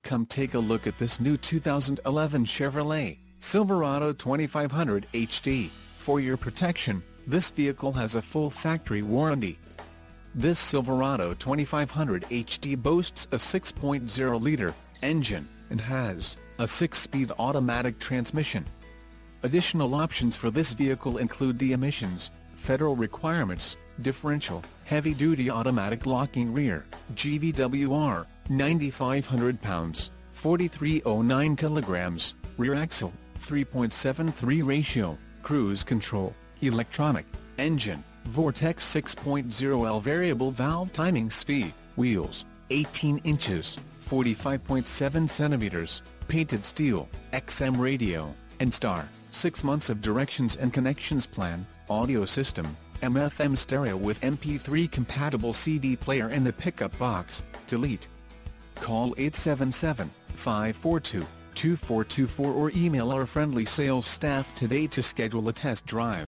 Come take a look at this new 2011 Chevrolet Silverado 2500 HD. For your protection, this vehicle has a full factory warranty. This Silverado 2500 HD boasts a 6.0-liter engine and has a 6-speed automatic transmission. Additional options for this vehicle include the emissions, federal requirements, differential, heavy-duty automatic locking rear, GVWR, 9,500 pounds, 4,309 kilograms, rear axle, 3.73 ratio, cruise control, electronic, engine, Vortex 6.0L variable valve timing speed, wheels, 18 inches, 45.7 centimeters, painted steel, XM radio, and star, 6 months of directions and connections plan, audio system, AM/FM stereo with MP3 compatible CD player in the pickup box. Delete. Call 877-542-2424 or email our friendly sales staff today to schedule a test drive.